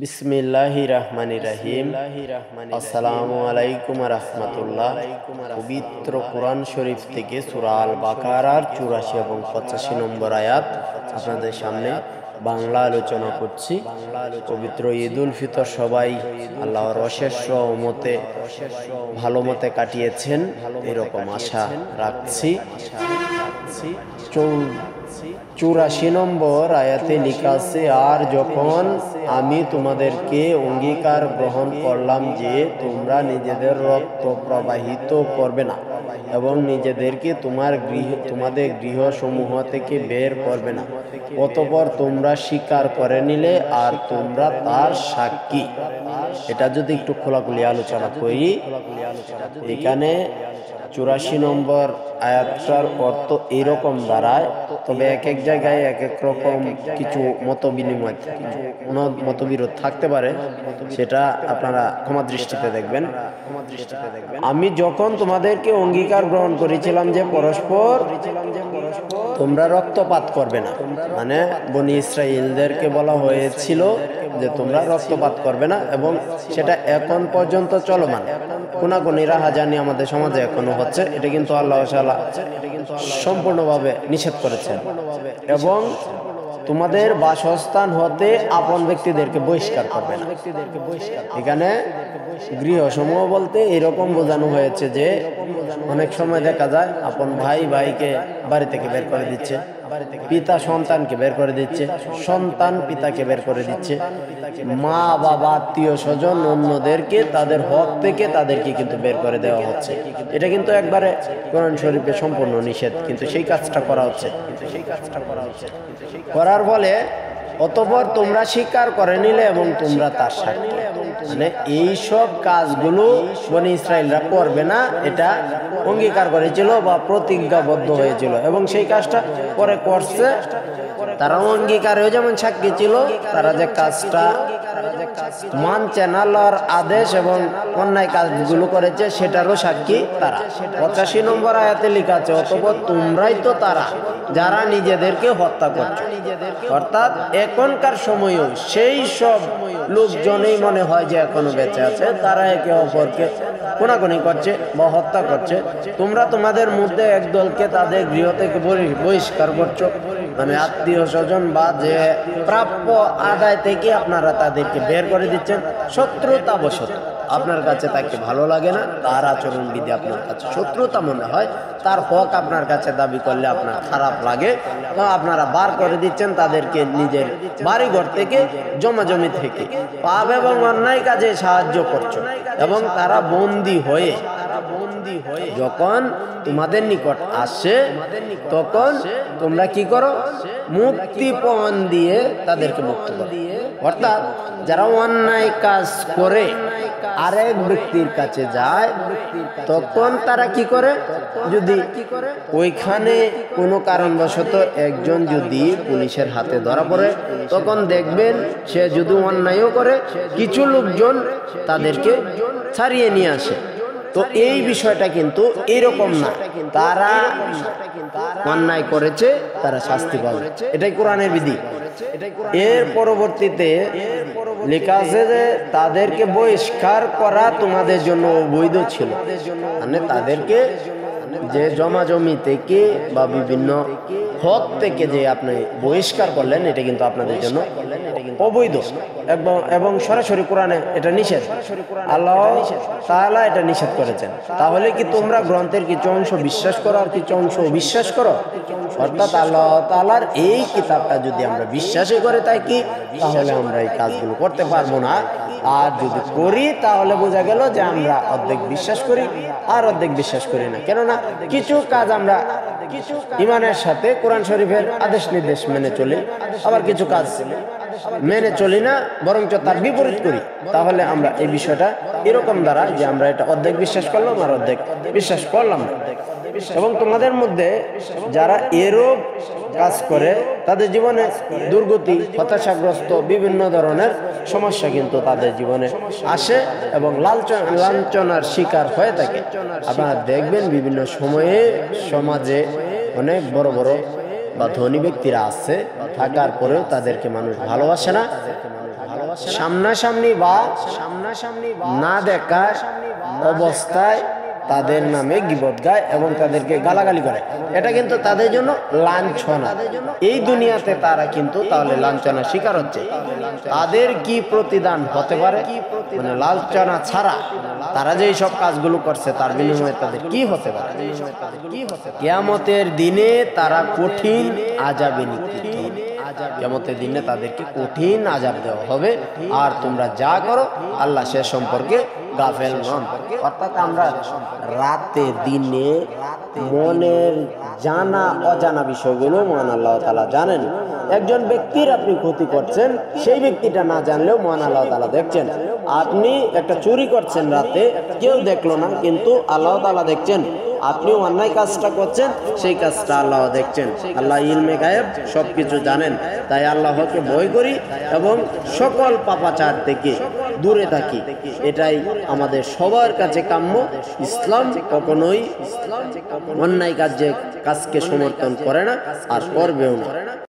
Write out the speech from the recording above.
বিসমিল্লাহির রহমানির রহিম। আসসালামু আলাইকুম রাহমাতুল্লাহ। পবিত্র কোরআন শরীফ থেকে সূরা আল বাকারার 84 এবং 85 নম্বর আয়াত আপনাদের সামনে বাংলা আলোচনা করছি। পবিত্র ঈদুল ফিতর সবাই আল্লাহর অশেষ রহমতে ভালো মতে কাটিয়েছেন এরকম আশা রাখছি। 84 নম্বর আয়াতে লেখা আছে, আর যখন আমি তোমাদেরকে অঙ্গীকার গ্রহণ করলাম যে তোমরা নিজেদের রক্ত প্রবাহিত করবে না এবং নিজেদেরকে তোমাদের গৃহসমূহ থেকে বের করবে না, অতঃপর তোমরা স্বীকার করে নিলে আর তোমরা তার সাক্ষী। এটা যদি একটু খোলাখুলি আলোচনা করি, এখানে 84 নম্বর আয়াতটার অর্থ এরকম দাঁড়ায়, তবে এক এক জায়গায় এক এক রকম কিছু মতবিরোধ থাকতে পারে, সেটা আপনারা ক্ষমা দৃষ্টিতে দেখবেন। আমি যখন তোমাদেরকে অঙ্গীকার গ্রহণ করেছিলাম যে পরস্পর তোমরা রক্তপাত করবে না, মানে বনি ইসরাইলদেরকে বলা হয়েছিল যে তোমরা রক্তপাত করবে না, এবং সেটা এখন পর্যন্ত চলমান। কোনাকুনি রাহাজানি আমাদের সমাজে এখনো হচ্ছে। এটা কিন্তু আল্লাহ তাআলা সম্পূর্ণভাবে নিষেধ করেছেন। এবং তোমাদের বাসস্থান হতে আপন ব্যক্তিদেরকে বহিষ্কার করবে না। এখানে গৃহসমূহ বলতে এরকম বোঝানো হয়েছে যে অনেক সময় দেখা যায় আপন ভাই ভাইকে বাড়ি থেকে বের করে দিচ্ছে, পিতা সন্তানকে বের করে দিচ্ছে, সন্তান পিতাকে বের করে দিচ্ছে, মা বাবা আত্মীয় স্বজন অন্যদেরকে তাদের হক থেকে তাদেরকে কিন্তু বের করে দেওয়া হচ্ছে। এটা কিন্তু একবারে কোরআন শরীফে সম্পূর্ণ নিষেধ, কিন্তু সেই কাজটা করা হচ্ছে। করার ফলে অতঃপর তোমরা স্বীকার করে নিলে এবং তোমরা তার সাক্ষী। মানে এইসব কাজগুলো বনি ইসরাইলরা করবে না, এটা অঙ্গীকার করেছিল বা প্রতিজ্ঞাবদ্ধ হয়েছিল, এবং সেই কাজটা পরে করছে। তারা অঙ্গীকারেও যেমন সাক্ষী ছিল, তারা যে কাজটা মানছে না, আল্লাহর আদেশ এবং অন্যায় কাজগুলো করেছে সেটারও সাক্ষী তারা। 85 নম্বর আয়াতে লেখা আছে, অতঃপর তোমরাই তো তারা যারা নিজেদেরকে হত্যা করছে। অর্থাৎ এখনকার সময়েও সেই সব লোকজনেই মনে হয় যে এখনো বেঁচে আছে, তারা একে অপরকে কোনাকুনি করছে বা হত্যা করছে। তোমরা তোমাদের মধ্যে একদলকে তাদের গৃহ থেকে বহিষ্কার করছো, মানে আত্মীয় স্বজন বা যে প্রাপ্য আদায় থেকে আপনারা তাদেরকে বের করে দিচ্ছেন শত্রুতা বশত। আপনার কাছে তাকে ভালো লাগে না, তার আচরণ বিধি আপনার কাছে শত্রুতা মনে হয়, তার হক আপনার কাছে দাবি করলে আপনার খারাপ লাগে, তো আপনারা বার করে দিচ্ছেন তাদেরকে নিজের বাড়িঘর থেকে, জমাজমি থেকে। পাপ এবং অন্যায় কাজে সাহায্য করছো, এবং তারা বন্দী হয়ে যখন তোমাদের নিকট আসে তখন তোমরা কি করো? মুক্তিপণ দিয়ে তাদেরকে মুক্ত করো। অর্থাৎ যারা অন্যায় কাজ করে আরেক ব্যক্তির কাছে যায়, তখন তারা কি করে? যদি ওইখানে কোনো কারণবশত একজন যদি পুলিশের হাতে ধরা পড়ে, তখন দেখবেন সে যদি অন্যায়ও করে, কিছু লোকজন তাদেরকে ছাড়িয়ে নিয়ে আসে। তো এই বিষয়টা কিন্তু এরকম না, তারা অন্যায় করেছে, তারা শাস্তি পাবে, এটাই কোরআনের বিধি। এর পরবর্তীতে লেখা আছে যে তাদেরকে বহিষ্কার করা তোমাদের জন্য অবৈধ ছিল, মানে তাদেরকে যে জমাজমি থেকে বা বিভিন্ন হক থেকে যে আপনি বহিষ্কার করলেন, এটা কিন্তু আপনাদের জন্য অবৈধ এবং সরাসরি কোরআনে এটা নিষেধ। আল্লাহ তাআলা এটা নিষেধ করেছেন। তাহলে কি তোমরা গ্রন্থের কিছু অংশ বিশ্বাস করো আর কিছু অংশ অবিশ্বাস করো? অর্থাৎ আল্লাহ তাআলার এই কিতাবটা যদি আমরা বিশ্বাসই করে থাকি, তাহলে আমরা এই কাজগুলো করতে পারবো না। আর যদি করি তাহলে বোঝা গেল যে আমরা অর্ধেক বিশ্বাস করি আর অর্ধেক বিশ্বাস করি না। কেননা কিছু কাজ আমরা ইমানের সাথে কোরআন শরীফের আদেশ নির্দেশ মেনে চলি, আবার কিছু কাজ মেনে চলি না, বরঞ্চ তার বিপরীত করি। তাহলে আমরা এই বিষয়টা এরকম দ্বারা যে আমরা এটা অর্ধেক বিশ্বাস করলাম আর অর্ধেক বিশ্বাস করলাম না। এবং তোমাদের মধ্যে যারা এরূপ কাজ করে তাদের জীবনে দুর্গতি, হতাশাগ্রস্ত বিভিন্ন ধরনের সমস্যা কিন্তু তাদের জীবনে আসে এবং লাঞ্ছনার শিকার হয়ে থাকে। আপনারা দেখবেন বিভিন্ন সময়ে সমাজে অনেক বড় বড় বা ধনী ব্যক্তিরা আছে, থাকার পরেও তাদেরকে মানুষ ভালোবাসে না, সামনাসামনি বা না দেখা অবস্থায় তাদের নামে গীবত গায় এবং তাদেরকে গালাগালি করে, এটা কিন্তু তাদের জন্য লাঞ্ছনা। এই দুনিয়াতে তারা কিন্তু তাহলে লাঞ্ছনা শিকার হচ্ছে। তাদের কি প্রতিদান হতে পারে, মানে লাঞ্ছনা ছাড়া তারা যে সব কাজগুলো করছে তার বিনিময়ে তাদের কি হতে পারে? কিয়ামতের দিনে তারা কঠিন আযাবে নিক্ষিপ্ত হবে। কিয়ামতের দিনে তাদেরকে কঠিন আযাব দেওয়া হবে। আর তোমরা যা করো আল্লাহ সে সম্পর্কে গাফেল নন। অর্থাৎ আমরা রাতে দিনে মনের জানা অজানা বিষয়গুলো মহান আল্লাহ তাআলা জানেন। একজন ব্যক্তির আপনি ক্ষতি করছেন, সেই ব্যক্তিটা না জানলেও মহান আল্লাহ তাআলা দেখছেন। আপনি একটা চুরি করছেন রাতে, কেউ দেখলো না, কিন্তু আল্লাহ তাআলা দেখছেন। আপনি অন্যায় কাজটা করছেন, সেই কাজটা আল্লাহ দেখছেন। আল্লাহ ইলমে গায়েব সবকিছু জানেন। তাই আল্লাহকে ভয় করি এবং সকল পাপাচার থেকে দূরে থাকি, এটাই আমাদের সবার কাছে কাম্য। ইসলাম কখনোই অন্যায় কাজকে সমর্থন করে না আর করবেও না।